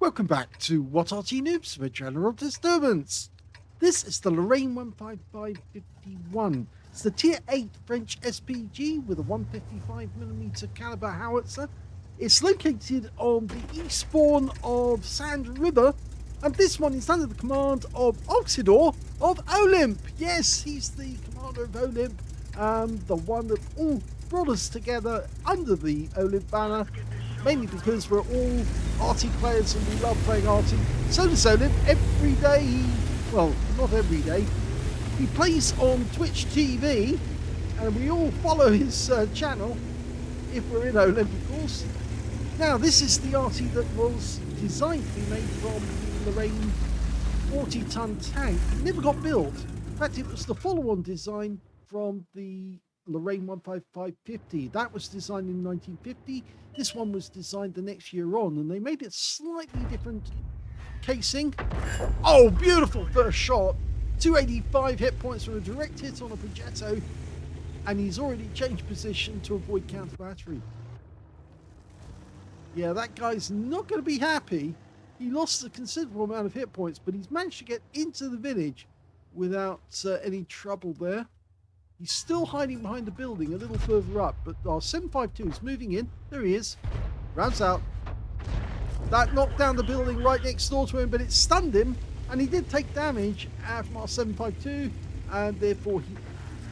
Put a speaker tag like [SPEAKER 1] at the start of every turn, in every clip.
[SPEAKER 1] Welcome back to What Arty Noobs for General Disturbance. This is the Lorraine 155-51. It's the Tier 8 French SPG with a 155mm caliber howitzer. It's located on the east spawn of Sand River, and this one is under the command of Oksydor of OLIMP. Yes, he's the commander of OLIMP, the one that all brought us together under the OLIMP banner. Mainly because we're all Arty players and we love playing Arty. So does OLIMP. Every day, well, not every day, he plays on Twitch TV, and we all follow his channel if we're in OLIMP, of course. Now, this is the Arty that was designed to be made from the Lorraine 40-ton tank. It never got built. In fact, it was the follow-on design from the Lorraine 15550. That was designed in 1950. This one was designed the next year on, and they made it slightly different casing. Oh, beautiful first shot. 285 hit points from a direct hit on a progetto, and he's already changed position to avoid counter battery. Yeah, that guy's not going to be happy. He lost a considerable amount of hit points, but he's managed to get into the village without any trouble there. He's still hiding behind the building a little further up, but our 752 is moving in. There he is. Rounds out. That knocked down the building right next door to him, but it stunned him, and he did take damage from our 752, and therefore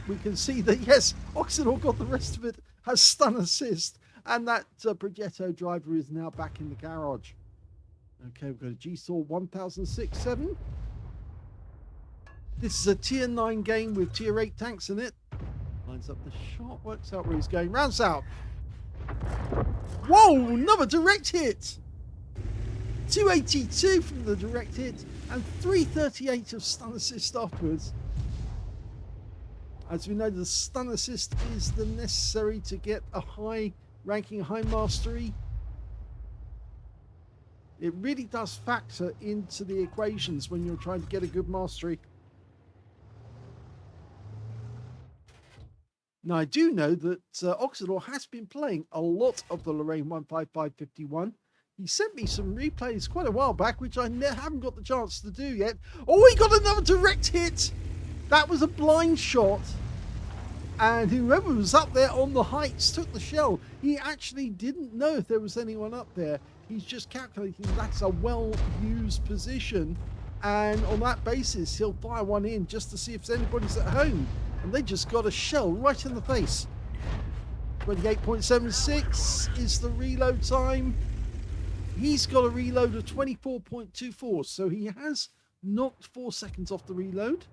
[SPEAKER 1] we can see that, yes, Oksydor got the rest of it as stun assist, and that progetto driver is now back in the garage. Okay, we've got a GeForce 1006-7. This is a tier 9 game with tier 8 tanks in it. Lines up the shot, works out where he's going, rounds out. Whoa, another direct hit. 282 from the direct hit and 338 of stun assist afterwards. As we know, the stun assist is the necessary to get a high ranking, high mastery. It really does factor into the equations when you're trying to get a good mastery. Now, I do know that Oksydor has been playing a lot of the Lorraine 155-51. He sent me some replays quite a while back, which I haven't got the chance to do yet. Oh, he got another direct hit! That was a blind shot. And whoever was up there on the heights took the shell. He actually didn't know if there was anyone up there. He's just calculating that's a well-used position. And on that basis, he'll fire one in just to see if anybody's at home. And they just got a shell right in the face. 28.76 is the reload time. He's got a reload of 24.24, so he has knocked 4 seconds off the reload.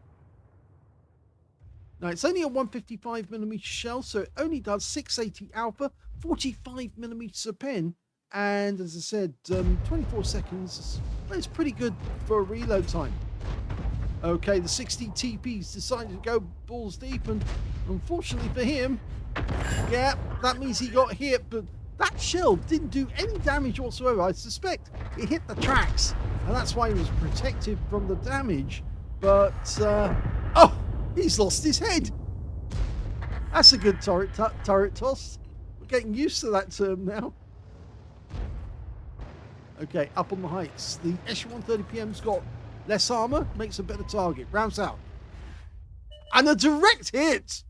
[SPEAKER 1] Now, it's only a 155mm shell, so it only does 680 alpha, 45mm a pen, and as I said, 24 seconds is pretty good for a reload time. Okay, the 60 TP's decided to go balls deep, and unfortunately for him, yeah, that means he got hit, but that shell didn't do any damage whatsoever. I suspect it hit the tracks, and that's why he was protected from the damage. But, oh, he's lost his head. That's a good turret toss. We're getting used to that term now. Okay, up on the heights. The SU-130PM's got less armor, makes a better target. Rounds out. And a direct hit!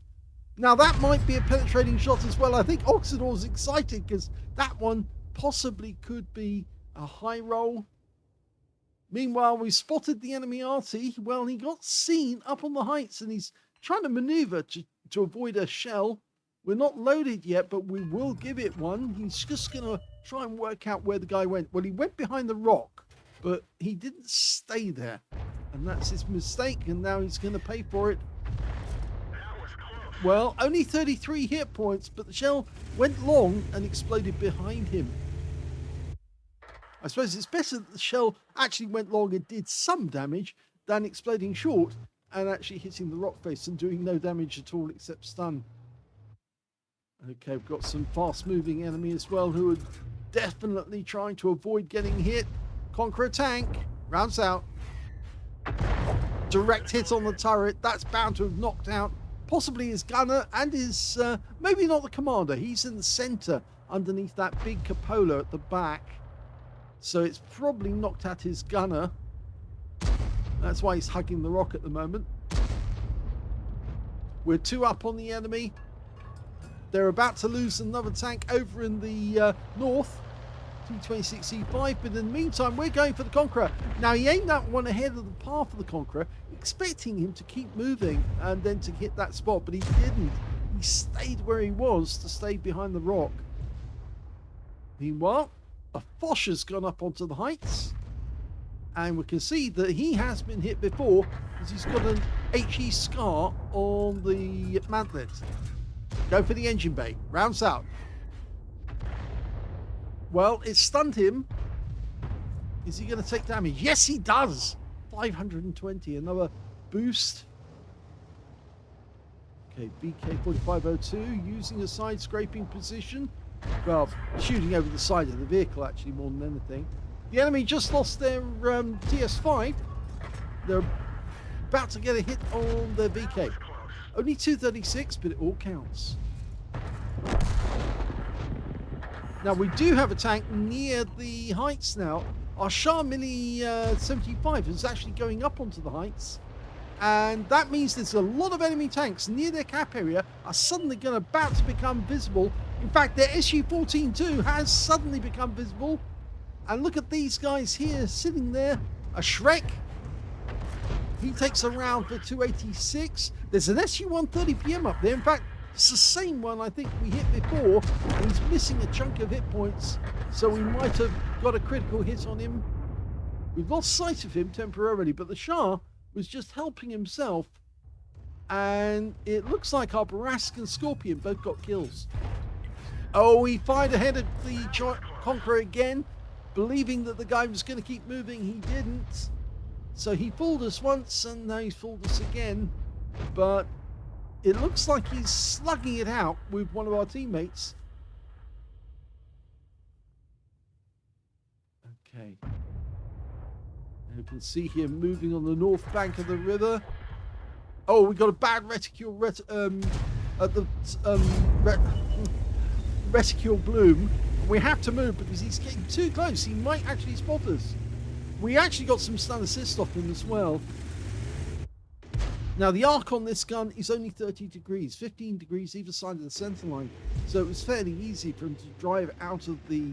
[SPEAKER 1] Now that might be a penetrating shot as well. I think Oksydor's excited because that one possibly could be a high roll. Meanwhile, we spotted the enemy Arty. Well, he got seen up on the heights and he's trying to maneuver to avoid a shell. We're not loaded yet, but we will give it one. He's just going to try and work out where the guy went. Well, he went behind the rock, but he didn't stay there. And that's his mistake, and now he's going to pay for it. Well, only 33 hit points, but the shell went long and exploded behind him. I suppose it's better that the shell actually went long and did some damage than exploding short and actually hitting the rock face and doing no damage at all except stun. Okay, we've got some fast-moving enemy as well who are definitely trying to avoid getting hit. Conquer a tank. Rounds out. Direct hit on the turret. That's bound to have knocked out possibly his gunner and his, maybe not the commander. He's in the center underneath that big cupola at the back. So it's probably knocked out his gunner. That's why he's hugging the rock at the moment. We're 2 up on the enemy. They're about to lose another tank over in the north. T26E5, but in the meantime, we're going for the Conqueror. Now, he aimed that one ahead of the path of the Conqueror, expecting him to keep moving and then to hit that spot, but he didn't. He stayed where he was to stay behind the rock. Meanwhile, a Foch has gone up onto the heights, and we can see that he has been hit before because he's got an HE scar on the mantlet. Go for the engine bay. Rounds out. Well, it stunned him. Is he going to take damage? Yes, he does. 520. Another boost. Okay, BK4502 using a side scraping position. Well, shooting over the side of the vehicle, actually, more than anything. The enemy just lost their TS5. They're about to get a hit on their VK. Only 236, but it all counts. Now, we do have a tank near the heights now. Our Shure MV7X is actually going up onto the heights. And that means there's a lot of enemy tanks near their cap area are suddenly about to become visible. In fact, their SU-14-2 has suddenly become visible. And look at these guys here sitting there. A Shrek. He takes a round for 286. There's an SU-130PM up there. In fact, it's the same one I think we hit before, and he's missing a chunk of hit points, so we might have got a critical hit on him. We've lost sight of him temporarily, but the Shah was just helping himself, and it looks like our Barask and Scorpion both got kills. Oh, he fired ahead of the Conqueror again, believing that the guy was going to keep moving. He didn't. So he fooled us once, and now he's fooled us again, but it looks like he's slugging it out with one of our teammates. Okay. And you can see him moving on the north bank of the river. Oh, we got a bad reticule at the reticule bloom. We have to move because he's getting too close. He might actually spot us. We actually got some stun assist off him as well. Now, the arc on this gun is only 30 degrees, 15 degrees either side of the center line. So it was fairly easy for him to drive out of the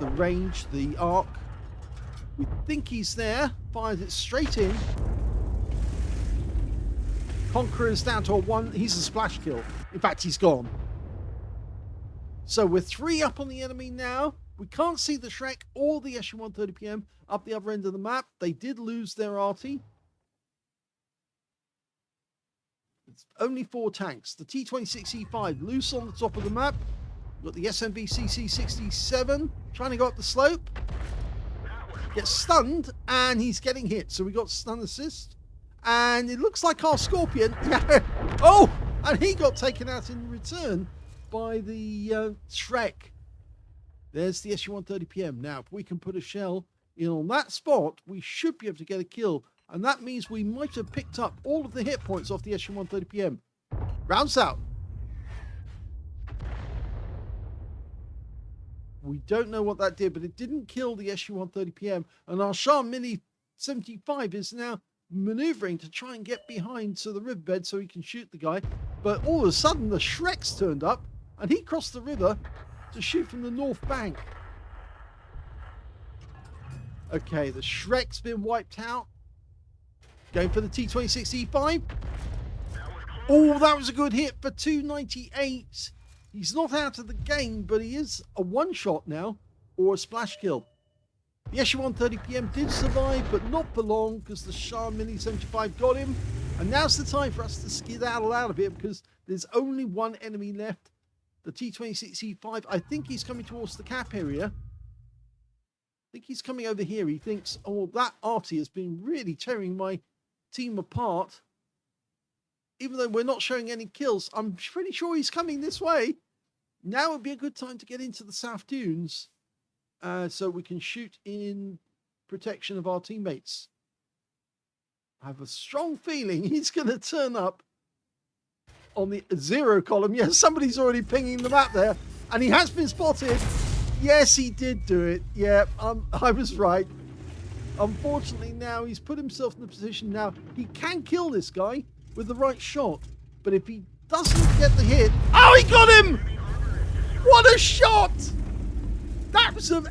[SPEAKER 1] range, the arc. We think he's there. Fires it straight in. Conqueror is down to a 1. He's a splash kill. In fact, he's gone. So we're 3 up on the enemy now. We can't see the Shrek or the SU-130PM up the other end of the map. They did lose their Arty. It's only 4 tanks. The T26E5 loose on the top of the map. We've got the SMB CC67 trying to go up the slope. Gets stunned and he's getting hit. So we got stun assist. And it looks like our Scorpion. Oh! And he got taken out in return by the Shrek. There's the SU-130PM. Now, if we can put a shell in on that spot, we should be able to get a kill. And that means we might have picked up all of the hit points off the SU-130PM. Rounds out. We don't know what that did, but it didn't kill the SU-130PM. And our Shure MV7X is now maneuvering to try and get behind to the riverbed so he can shoot the guy. But all of a sudden, the Shrek's turned up, and he crossed the river to shoot from the north bank. Okay, the Shrek's been wiped out. Going for the T26E5. Oh, that was a good hit for 298. He's not out of the game, but he is a one-shot now, or a splash kill. The SU-130PM did survive, but not for long, because the Shure MV7X got him. And now's the time for us to skedaddle out of here, because there's only one enemy left. The T26E5, I think he's coming towards the cap area. I think he's coming over here. He thinks, oh, that Arty has been really tearing my team apart. Even though we're not showing any kills, I'm pretty sure he's coming this way. Now would be a good time to get into the South Dunes so we can shoot in protection of our teammates. I have a strong feeling he's going to turn up on the 0 column. Yes, somebody's already pinging the map there. And he has been spotted. Yes, he did do it. Yeah, I was right. Unfortunately, now he's put himself in the position now he can kill this guy with the right shot. But if he doesn't get the hit... Oh, he got him! What a shot! That was a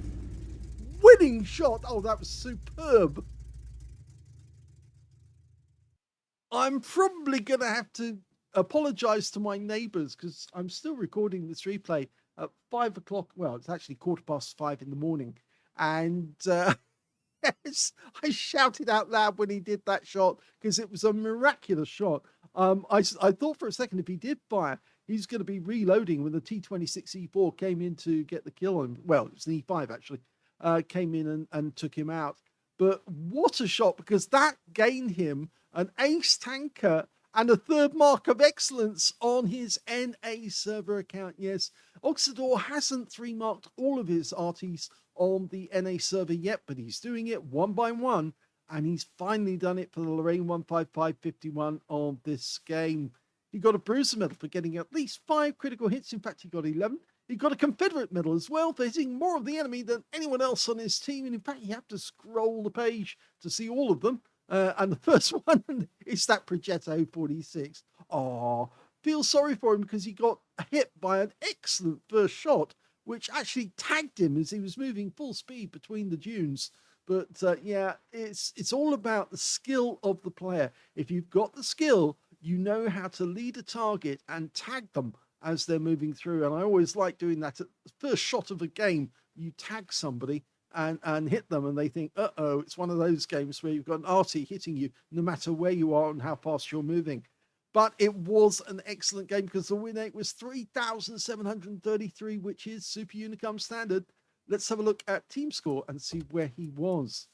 [SPEAKER 1] winning shot. Oh, that was superb. I'm probably going to have to apologize to my neighbors because I'm still recording this replay at 5 o'clock. Well, it's actually 5:15 in the morning. And yes, I shouted out loud when he did that shot because it was a miraculous shot. I thought for a second if he did fire, he's going to be reloading when the T26E4 came in to get the kill on him. Well, it was the E5 actually, came in and took him out. But what a shot, because that gained him an ace tanker and a third mark of excellence on his NA server account. Yes, Oksydor hasn't 3-marked all of his Artys on the NA server yet, but he's doing it one by one, and he's finally done it for the Lorraine 15551 on this game. He got a Bruiser medal for getting at least 5 critical hits. In fact, he got 11. He got a Confederate medal as well for hitting more of the enemy than anyone else on his team. And in fact, you have to scroll the page to see all of them. And the first one is that Progetto 46. Oh, feel sorry for him because he got hit by an excellent first shot, which actually tagged him as he was moving full speed between the dunes. But yeah, it's all about the skill of the player. If you've got the skill, you know how to lead a target and tag them as they're moving through. And I always like doing that at the first shot of a game. You tag somebody and hit them, and they think, uh-oh, it's one of those games where you've got an Arty hitting you no matter where you are and how fast you're moving. But it was an excellent game because the win rate was 3,733, which is Super Unicum standard. Let's have a look at team score and see where he was.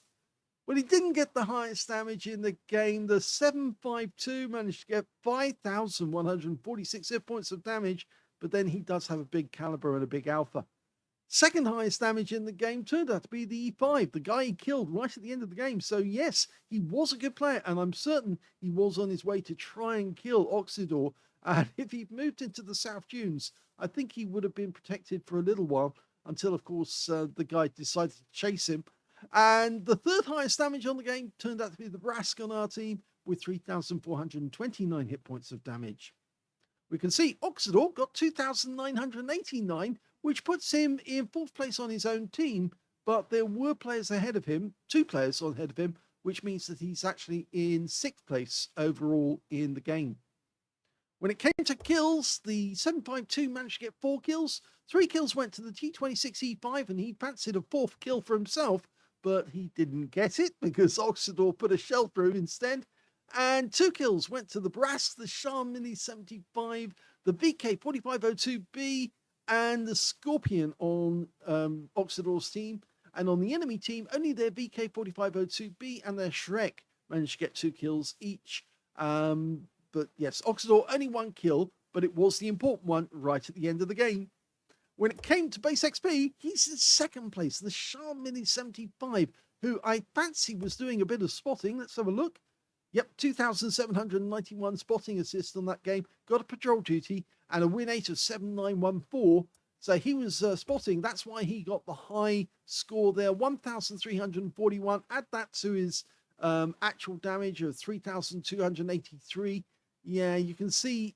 [SPEAKER 1] Well, he didn't get the highest damage in the game. The 752 managed to get 5,146 hit points of damage, but then he does have a big caliber and a big alpha. Second highest damage in the game turned out to be the E5, the guy he killed right at the end of the game. So yes, he was a good player, and I'm certain he was on his way to try and kill Oksydor. And if he'd moved into the South Dunes, I think he would have been protected for a little while until, of course, the guy decided to chase him. And the third highest damage on the game turned out to be the Brask on our team with 3,429 hit points of damage. We can see Oksydor got 2,989, which puts him in 4th place on his own team, but there were players ahead of him, 2 players ahead of him, which means that he's actually in 6th place overall in the game. When it came to kills, the 752 managed to get 4 kills. 3 kills went to the T26E5, and he fancied a 4th kill for himself, but he didn't get it because Oksydor put a shell through instead. And 2 kills went to the Brask, the Shure MV7X, the VK4502B, and the Scorpion on Oksydor's team. And on the enemy team, only their VK4502B and their Shrek managed to get 2 kills each. But yes, Oksydor only 1 kill, but it was the important one right at the end of the game. When it came to base XP, he's in 2nd place, the Shure MV7X, who I fancy was doing a bit of spotting. Let's have a look. Yep, 2,791 spotting assists on that game. Got a patrol duty and a win rate of 7,914. So he was spotting. That's why he got the high score there, 1,341. Add that to his actual damage of 3,283. Yeah, you can see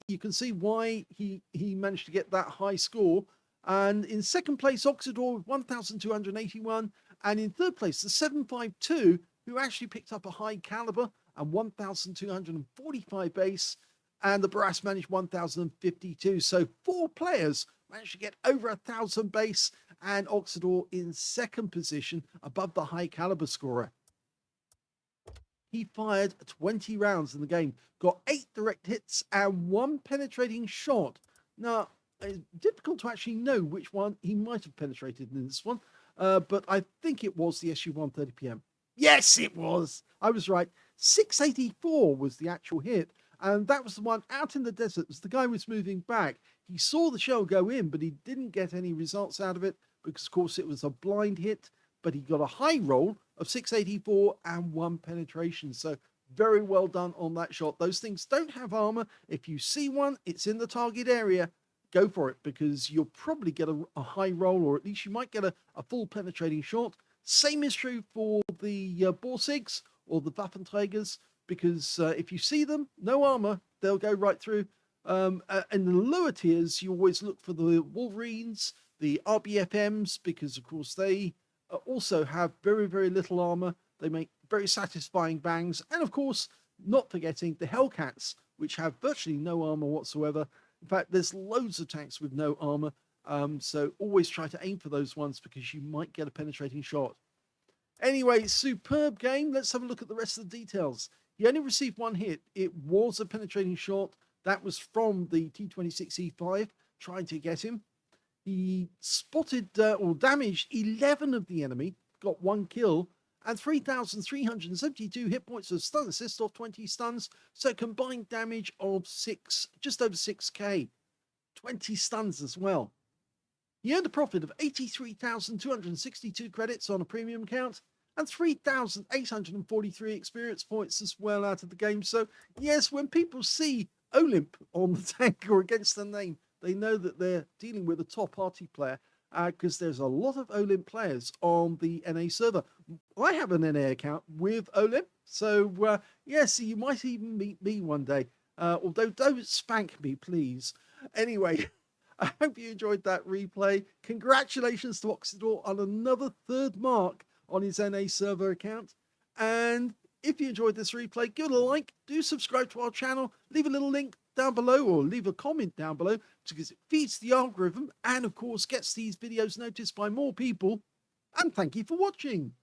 [SPEAKER 1] why he managed to get that high score. And in 2nd place, Oksydor with 1,281. And in 3rd place, the 752, who actually picked up a high caliber and 1,245 base, and the Brass managed 1,052. So 4 players managed to get over 1,000 base, and Oksydor in 2nd position above the high caliber scorer. He fired 20 rounds in the game, got 8 direct hits and 1 penetrating shot. Now, it's difficult to actually know which one he might have penetrated in this one, but I think it was the SU-130PM. Yes, it was. I was right. 684 was the actual hit, and that was the one out in the desert as the guy was moving back. He saw the shell go in, but he didn't get any results out of it because, of course, it was a blind hit, but he got a high roll of 684 and 1 penetration. So very well done on that shot. Those things don't have armor. If you see one, it's in the target area. go for it, because you'll probably get a high roll, or at least you might get a full penetrating shot. Same is true for the Borsigs or the Waffenträgers, because if you see them, no armor, they'll go right through. And the lower tiers, you always look for the Wolverines, the RBFMs, because of course they also have very, very little armor. They make very satisfying bangs. And of course, not forgetting the Hellcats, which have virtually no armor whatsoever. In fact, there's loads of tanks with no armor. So always try to aim for those ones, because you might get a penetrating shot. Anyway, superb game. Let's have a look at the rest of the details. He only received one hit. It was a penetrating shot. That was from the T26E5 trying to get him. He spotted or damaged 11 of the enemy, got 1 kill, and 3,372 hit points of stun assist off 20 stuns. So combined damage of just over 6k. 20 stuns as well. He earned a profit of 83,262 credits on a premium account, and 3,843 experience points as well out of the game. So yes, when people see OLIMP on the tank or against the name, they know that they're dealing with a top Arty player, because there's a lot of OLIMP players on the NA server. I have an NA account with OLIMP, so yes, you might even meet me one day, although don't spank me, please. Anyway, I hope you enjoyed that replay. Congratulations to Oksydor on another 3rd mark on his NA server account. And if you enjoyed this replay, give it a like, do subscribe to our channel, leave a little link down below, or leave a comment down below, because it feeds the algorithm and of course gets these videos noticed by more people. And thank you for watching.